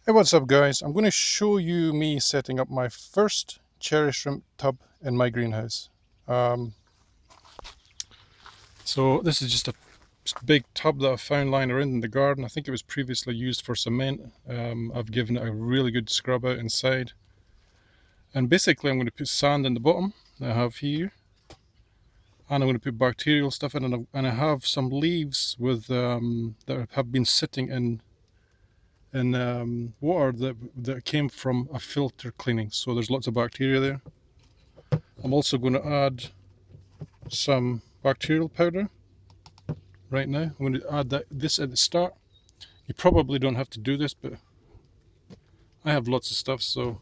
Hey, what's up guys? I'm going to show you me setting up my first cherry shrimp tub in my greenhouse. Um, so this is just a big tub that I found lying around in the garden. I think it was previously used for cement. I've given it a really good scrub out inside. And basically I'm going to put sand in the bottom that I have here. And I'm going to put bacterial stuff in, and I have some leaves with that have been sitting in water that came from a filter cleaning. So there's lots of bacteria there. I'm also going to add some bacterial powder right now. I'm going to add this at the start. You probably don't have to do this, but I have lots of stuff, so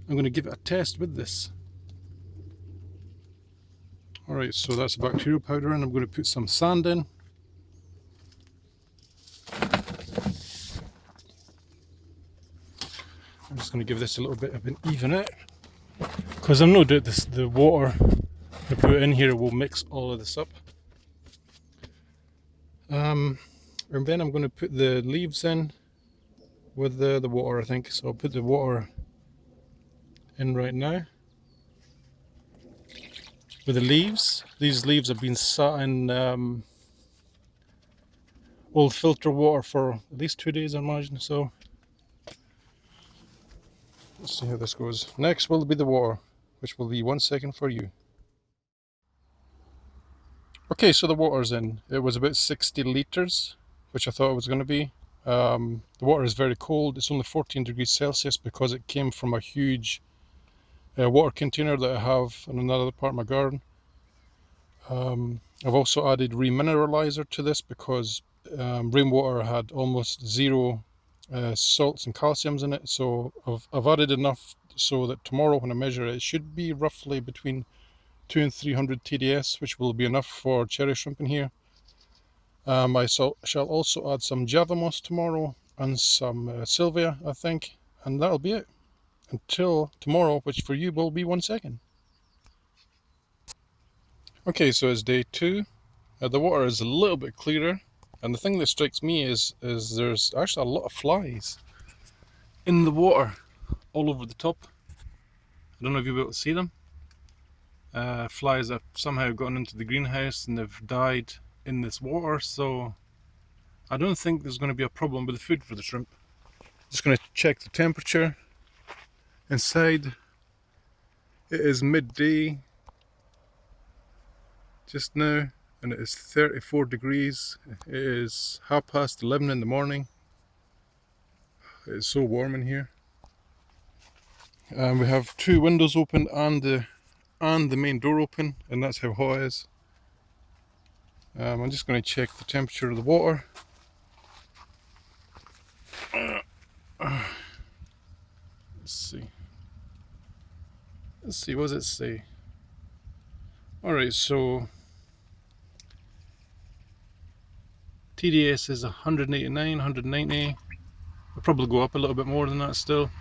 I'm going to give it a test with this. Alright, so that's bacterial powder, and I'm going to put some sand in. I'm just going to give this a little bit of an even out, because I'm no doubt the water I put in here will mix all of this up. And then I'm going to put the leaves in with the water, I think. So I'll put the water in right now with the leaves. These leaves have been sat in old filter water for at least 2 days, I imagine. So let's see how this goes. Next will be the water, which will be 1 second for you. Okay, so the water's in. It was about 60 litres, which I thought it was going to be. The water is very cold. It's only 14 degrees Celsius because it came from a huge water container that I have in another part of my garden. I've also added remineralizer to this because rainwater had almost zero salts and calciums in it. So I've added enough so that tomorrow when I measure it, it should be roughly between 200 and 300 TDS, which will be enough for cherry shrimp in here. I shall also add some Java moss tomorrow and some Sylvia, I think, and that'll be it until tomorrow, which for you will be 1 second. Okay, so it's day 2. The water is a little bit clearer, and the thing that strikes me is there's actually a lot of flies in the water all over the top. I don't know if you'll be able to see them. Flies have somehow gotten into the greenhouse and they've died in this water, so I don't think there's going to be a problem with the food for the shrimp. Just going to check the temperature inside. It is midday just now, and it is 34 degrees. It is 11:30 in the morning. It is so warm in here. We have 2 windows open and the main door open, and that's how hot it is. I'm just going to check the temperature of the water. Let's see, what does it say? Alright, so TDS is 189, 190. I'll probably go up a little bit more than that still.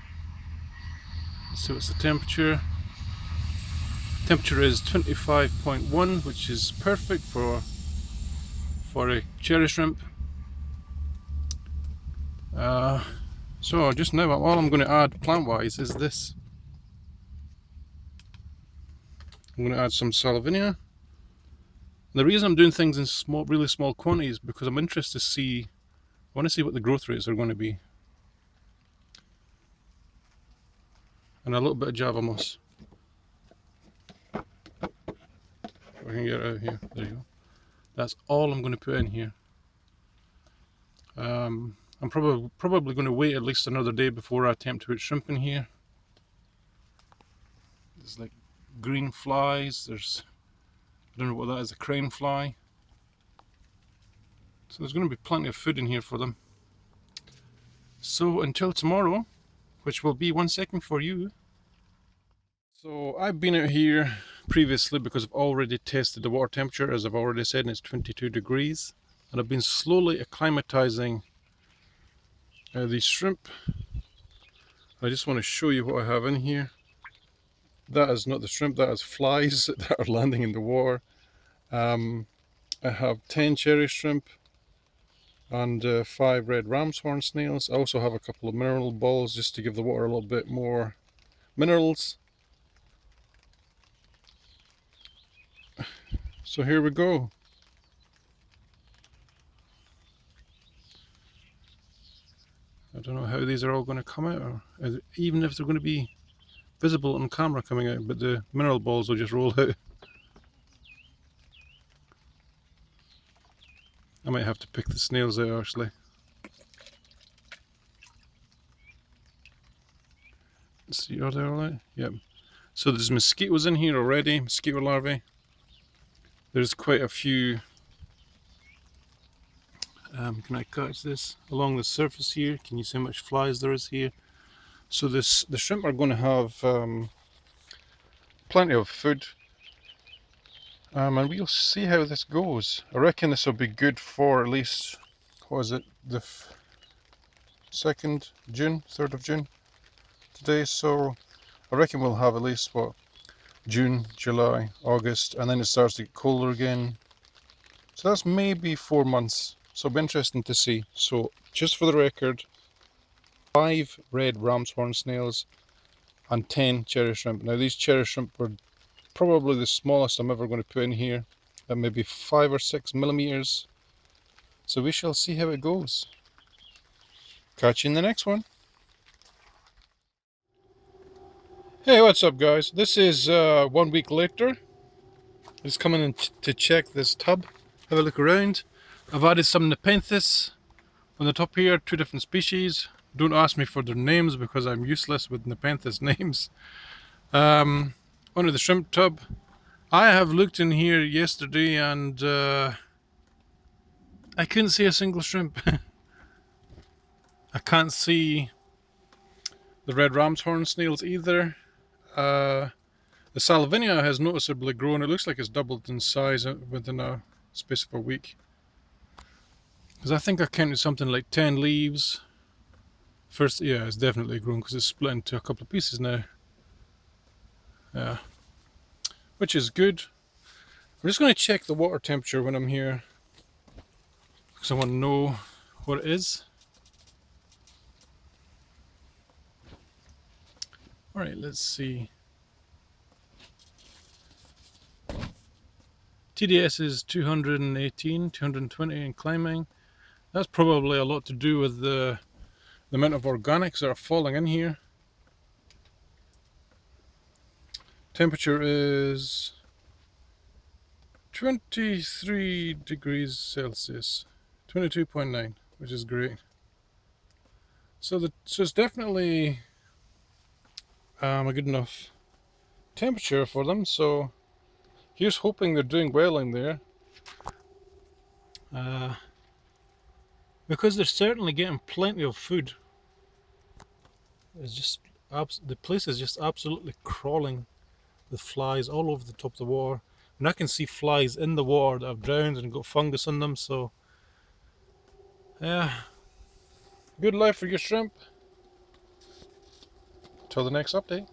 Let's see what's the temperature. Temperature is 25.1, which is perfect for a cherry shrimp. So just now, all I'm going to add plant-wise is this. I'm going to add some salvinia. The reason I'm doing things in really small quantities is because I'm interested to see, I want to see what the growth rates are going to be. And a little bit of Java moss. If I can get it out here, there you go. That's all I'm going to put in here. I'm probably going to wait at least another day before I attempt to put shrimp in here. There's like green flies, I don't know what that is, a crane fly. So there's going to be plenty of food in here for them. So until tomorrow, which will be 1 second for you. So I've been out here previously because I've already tested the water temperature, as I've already said, and it's 22 degrees. And I've been slowly acclimatizing these shrimp. I just want to show you what I have in here. That is not the shrimp, that is flies that are landing in the water. I have 10 cherry shrimp, and 5 red ram's horn snails. I also have a couple of mineral balls just to give the water a little bit more minerals. So here we go. I don't know how these are all going to come out, or even if they're going to be visible on camera coming out, but the mineral balls will just roll out. I might have to pick the snails out actually. Let's see, are they all out? Yep. So there's mosquitoes in here already, mosquito larvae. There's quite a few. Can I catch this? Along the surface here, can you see how much flies there is here? So the shrimp are going to have plenty of food. And we'll see how this goes. I reckon this will be good for at least, what is it, the 2nd June, 3rd of June today. So I reckon we'll have at least, what, June, July, August, and then it starts to get colder again. So that's maybe 4 months. So it'll be interesting to see. So just for the record, 5 red ram's horn snails and 10 cherry shrimp. Now these cherry shrimp were probably the smallest I'm ever going to put in here, at maybe 5 or 6 millimeters. So we shall see how it goes. Catch you in the next one. Hey, what's up guys? This is 1 week later. Just coming in to check this tub, have a look around. I've added some Nepenthes on the top here, 2 different species. Don't ask me for their names because I'm useless with Nepenthes names. Onto the shrimp tub. I have looked in here yesterday and I couldn't see a single shrimp. I can't see the red ram's horn snails either. The Salvinia has noticeably grown. It looks like it's doubled in size within a space of a week. Because I think I counted something like 10 leaves. First, yeah, it's definitely grown because it's split into a couple of pieces now. Yeah, which is good. I'm just going to check the water temperature when I'm here because I want to know what it is. Alright, let's see. TDS is 218, 220 and climbing. That's probably a lot to do with the amount of organics that are falling in here. Temperature is 23 degrees Celsius, 22.9, which is great. So it's definitely a good enough temperature for them. So here's hoping they're doing well in there. Because they're certainly getting plenty of food. It's just the place is just absolutely crawling with flies all over the top of the water. And I can see flies in the water that have drowned and got fungus in them. So yeah, good life for your shrimp. Till the next update.